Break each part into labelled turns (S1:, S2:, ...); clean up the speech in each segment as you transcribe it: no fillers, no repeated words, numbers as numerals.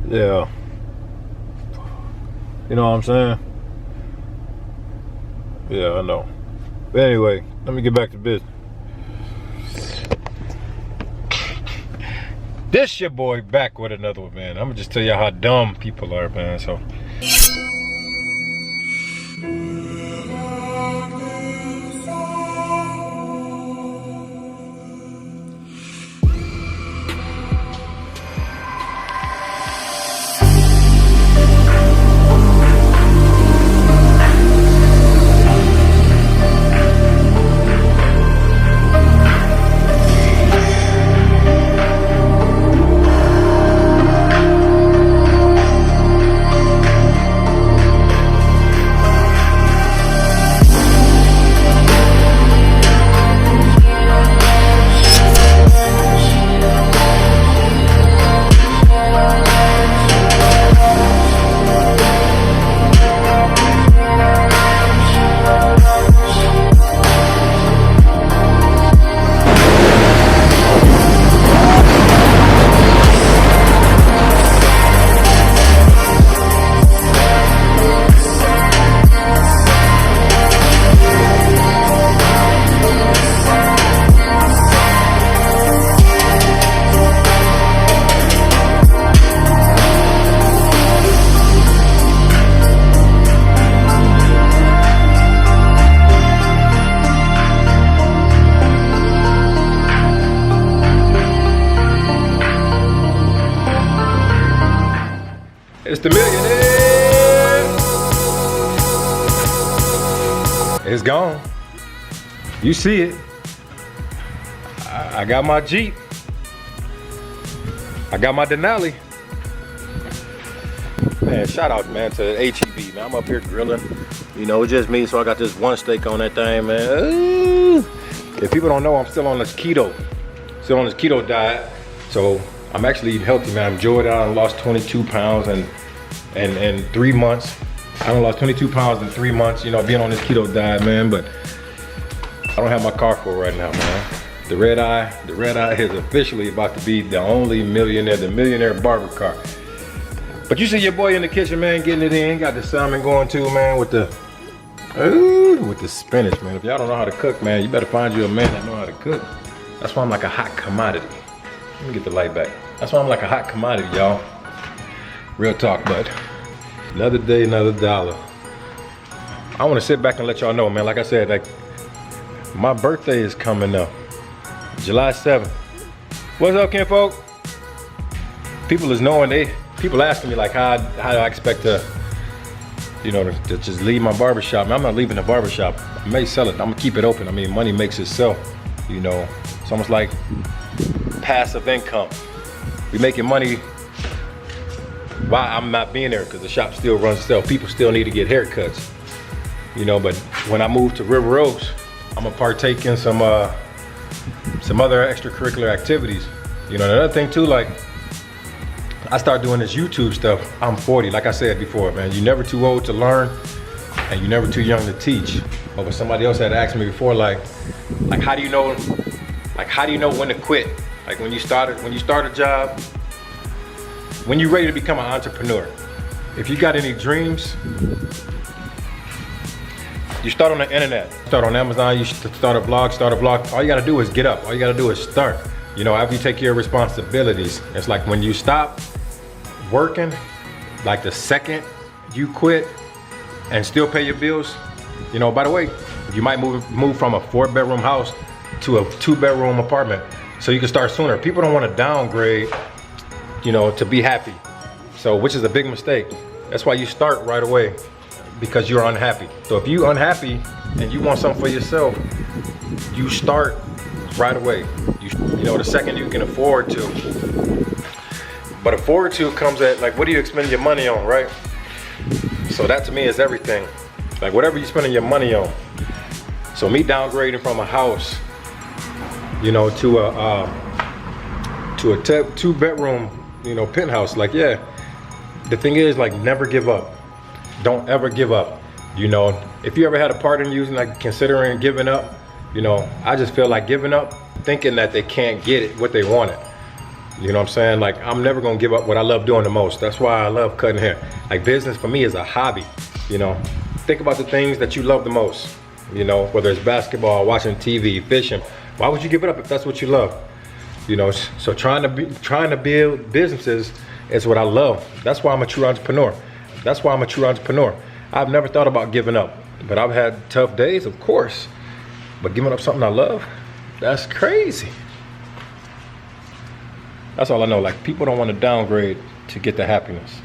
S1: Yeah. You know what I'm saying? Yeah, I know. But anyway, let me get back to business. This your boy back with another one, man. I'm gonna just tell you how dumb people are, man. So. It's the millionaire. It's gone. You see it. I got my Jeep. I got my Denali. Man, shout out, man, to HEB, man. I'm up here grilling. You know, it's just me, so I got this one steak on that thing, man. Ooh. If people don't know, I'm still on this keto. Still on this keto diet. So I'm actually eating healthy, man. I'm enjoying it. I lost 22 pounds in 3 months. I done lost 22 pounds in 3 months, you know, being on this keto diet, man. But I don't have my car for it right now, man. The Redeye is officially about to be the only millionaire, the millionaire barber car. But you see your boy in the kitchen, man, getting it in. Got the salmon going too, man, with the spinach, man. If y'all don't know how to cook, man, you better find you a man that know how to cook. That's why I'm like a hot commodity. Let me get the light back. That's why I'm like a hot commodity, y'all. Real talk, bud. Another day, another dollar. I want to sit back and let y'all know, man. Like I said, like my birthday is coming up, July 7th. What's up, kinfolk? People is knowing people asking me like how do I expect to, you know, to just leave my barbershop. Man, I'm not leaving the barbershop. I may sell it. I'm gonna keep it open. I mean, money makes itself. You know, it's almost like passive income. We making money while I'm not being there, because the shop still runs itself. People still need to get haircuts, you know. But when I move to River Oaks, I'm gonna partake in some other extracurricular activities. You know, another thing too, like I start doing this YouTube stuff. I'm 40, like I said before, man. You're never too old to learn, and you're never too young to teach. But somebody else had asked me before, like how do you know when to quit? Like when you start a job, when you're ready to become an entrepreneur. If you got any dreams, you start on the internet, start on Amazon, you start a blog. All you gotta do is get up. All you gotta do is start. You know, after you take your responsibilities, it's like when you stop working, like the second you quit and still pay your bills. You know, by the way, you might move from a 4-bedroom house to a 2-bedroom apartment, so you can start sooner. People don't want to downgrade, you know, to be happy. So, which is a big mistake. That's why you start right away, because you're unhappy. So if you're unhappy and you want something for yourself, you start right away. You know, the second you can afford to. But afford to comes at, like, what are you spending your money on, right? So that to me is everything. Like whatever you're spending your money on. So me downgrading from a house, you know, to a 2-bedroom, you know, penthouse, like, yeah. The thing is, like, never give up. Don't ever give up. You know, if you ever had a partner using, like, considering giving up, you know, I just feel like giving up, thinking that they can't get it, what they wanted. You know what I'm saying? Like, I'm never gonna give up what I love doing the most. That's why I love cutting hair. Like, business for me is a hobby, you know? Think about the things that you love the most, you know, whether it's basketball, watching TV, fishing. Why would you give it up if that's what you love? You know, so trying to build businesses is what I love. That's why I'm a true entrepreneur. That's why I'm a true entrepreneur. I've never thought about giving up, but I've had tough days, of course. But giving up something I love, that's crazy. That's all I know. Like, people don't want to downgrade to get the happiness.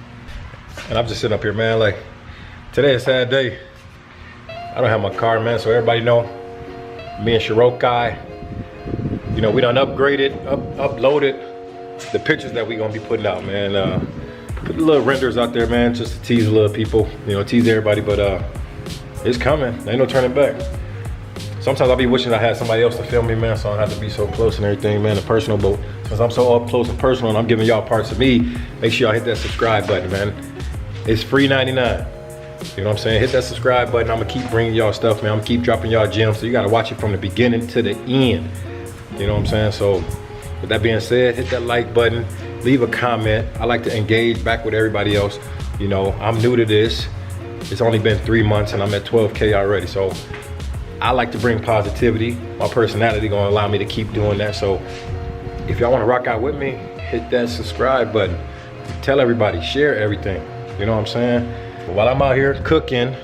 S1: And I'm just sitting up here, man, like, today is a sad day. I don't have my car, man, so everybody know, me and Shirokai, you know, we done upgraded, uploaded the pictures that we gonna be putting out, man. Put little renders out there, man, just to tease a little people, you know, tease everybody, but it's coming. Ain't no turning back. Sometimes I'll be wishing I had somebody else to film me, man, so I don't have to be so close and everything, man, and personal. But since I'm so up close and personal and I'm giving y'all parts of me, make sure y'all hit that subscribe button, man. It's free 99. You know what I'm saying? Hit that subscribe button. I'm gonna keep bringing y'all stuff, man. I'm gonna keep dropping y'all gems, so you gotta watch it from the beginning to the end. You know what I'm saying? So with that being said, hit that like button, leave a comment. I like to engage back with everybody else. You know, I'm new to this. It's only been 3 months and I'm at 12K already. So I like to bring positivity. My personality gonna allow me to keep doing that. So if y'all wanna rock out with me, hit that subscribe button. Tell everybody, share everything. You know what I'm saying? But while I'm out here cooking,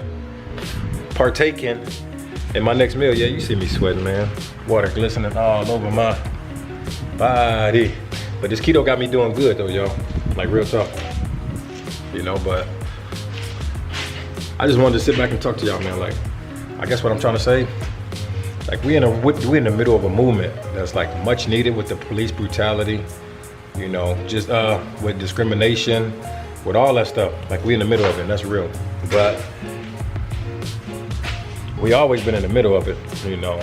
S1: partaking in my next meal, yeah, you see me sweating, man. Water glistening all over my body. But this keto got me doing good though, y'all. Like, real talk. You know, but I just wanted to sit back and talk to y'all, man. Like, I guess what I'm trying to say, like, we in the middle of a movement that's like much needed with the police brutality, you know, just with discrimination, with all that stuff. Like, we in the middle of it, and that's real. But we always been in the middle of it, you know.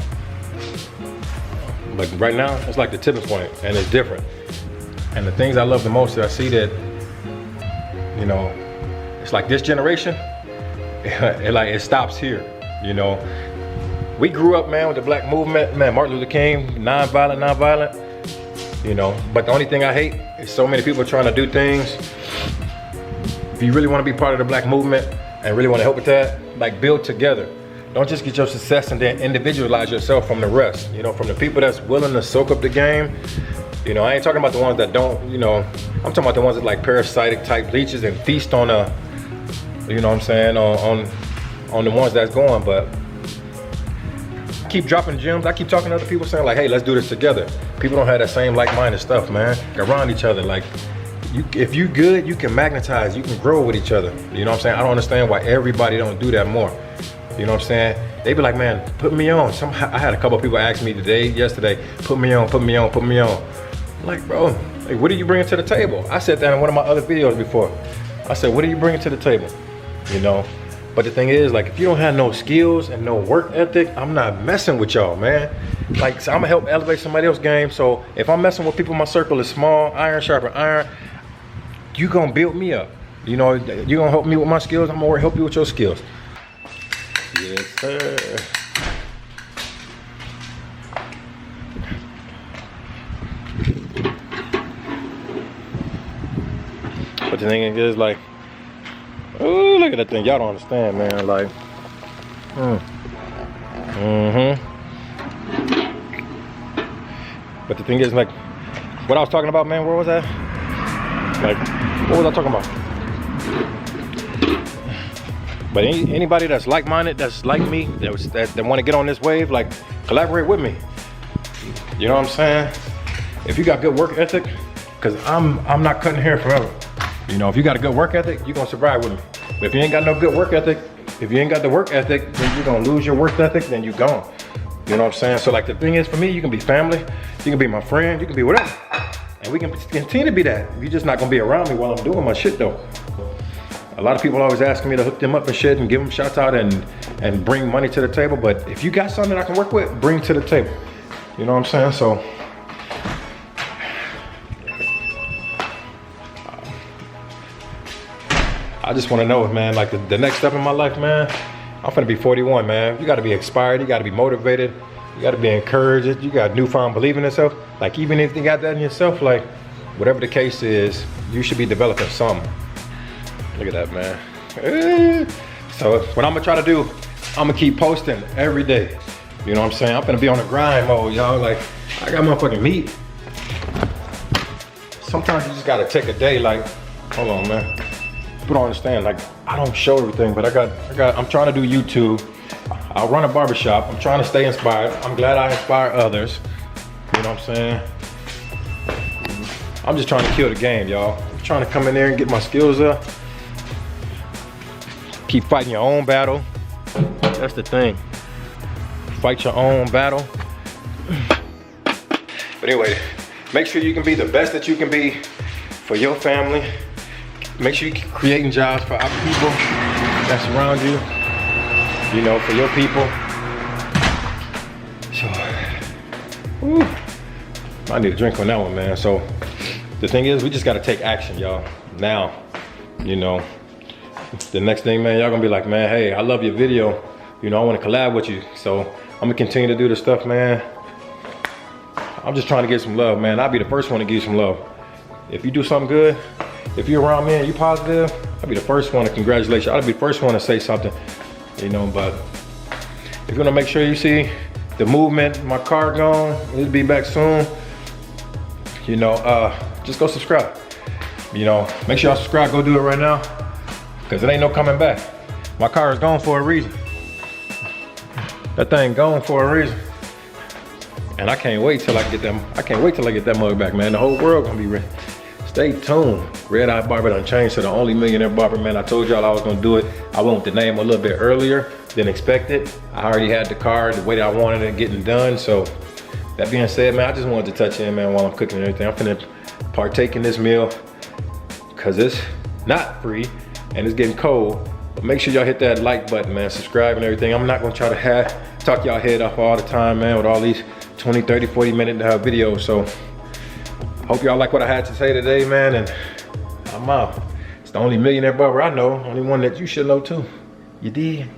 S1: But right now, it's like the tipping point, and it's different. And the things I love the most is I see that, you know, it's like this generation, it stops here. You know, we grew up, man, with the black movement, man, Martin Luther King, non-violent, you know, but the only thing I hate is so many people trying to do things. If you really want to be part of the black movement and really want to help with that, like, build together. Don't just get your success and then individualize yourself from the rest, you know, from the people that's willing to soak up the game. You know, I ain't talking about the ones that don't, you know, I'm talking about the ones that like parasitic type leeches and feast on a, you know what I'm saying, on the ones that's going. But keep dropping gems. I keep talking to other people saying like, hey, let's do this together. People don't have that same like-minded stuff, man. Around each other. Like, if you good, you can magnetize, you can grow with each other. You know what I'm saying? I don't understand why everybody don't do that more. You know what I'm saying? They be like, man, put me on. I had a couple of people ask me yesterday, put me on. I'm like, bro, like, what are you bringing to the table? I said that in one of my other videos before. I said, what are you bringing to the table? You know? But the thing is, like, if you don't have no skills and no work ethic, I'm not messing with y'all, man. Like, so I'm gonna help elevate somebody else's game. So if I'm messing with people, my circle is small, iron sharpen iron, you gonna build me up. You know, you gonna help me with my skills, I'm gonna help you with your skills. Yes, sir. But the thing is, like, oh, look at that thing. Y'all don't understand, man. Like, But the thing is, like, what I was talking about, man, where was that? Like, what was I talking about? But anybody that's like-minded, that's like me, that want to get on this wave, like, collaborate with me. You know what I'm saying? If you got good work ethic, because I'm not cutting hair forever. You know, if you got a good work ethic, you're gonna survive with me. But if you ain't got no good work ethic, if you ain't got the work ethic, then you're gonna lose your work ethic, then you gone. You know what I'm saying? So like, the thing is, for me, you can be family, you can be my friend, you can be whatever. And we can continue to be that. You're just not gonna be around me while I'm doing my shit though. A lot of people always asking me to hook them up and shit and give them shout out and bring money to the table. But if you got something that I can work with, bring to the table. You know what I'm saying? So, I just want to know, man, like the next step in my life, man, I'm finna be 41, man. You gotta be inspired, you gotta be motivated, you gotta be encouraged, you got newfound belief in yourself. Like, even if you got that in yourself, like, whatever the case is, you should be developing something. Look at that, man. So what I'm gonna try to do, I'm gonna keep posting every day. You know what I'm saying? I'm gonna be on the grind mode, y'all. Like, I got motherfucking meat. Sometimes you just gotta take a day, like, hold on, man. People don't understand, like, I don't show everything, but I'm trying to do YouTube. I run a barbershop. I'm trying to stay inspired. I'm glad I inspire others. You know what I'm saying? I'm just trying to kill the game, y'all. I'm trying to come in there and get my skills up. Keep fighting your own battle. That's the thing. Fight your own battle. But anyway, make sure you can be the best that you can be for your family. Make sure you're creating jobs for other people that surround you. You know, for your people. So, whew, I need a drink on that one, man. So, the thing is, we just gotta take action, y'all. Now, you know, the next thing, man, y'all gonna be like, man, hey, I love your video. You know, I wanna collab with you. So, I'm gonna continue to do this stuff, man. I'm just trying to get some love, man. I'll be the first one to give you some love. If you do something good, if you're around me and you positive, I'll be the first one to congratulate you. I'll be the first one to say something. You know, but if you wanna make sure you see the movement, my car gone, it'll be back soon. You know, just go subscribe. You know, make sure y'all subscribe, go do it right now. Cause it ain't no coming back. My car is gone for a reason. That thing gone for a reason. And I can't wait till I get them, I can't wait till I get that mug back, man. The whole world gonna be ready. Stay tuned. Redeye Barber done changed to the only millionaire barber, man. I told y'all I was gonna do it. I went with the name a little bit earlier than expected. I already had the car the way that I wanted it getting done. So that being said, man, I just wanted to touch in, man, while I'm cooking and everything. I'm finna partake in this meal because it's not free and it's getting cold. But make sure y'all hit that like button, man, subscribe and everything. I'm not gonna try to talk y'all head up all the time, man, with all these 20, 30, 40 minute videos. So hope y'all like what I had to say today, man, and I'm out. It's the only millionaire barber I know, only one that you should know too. You did?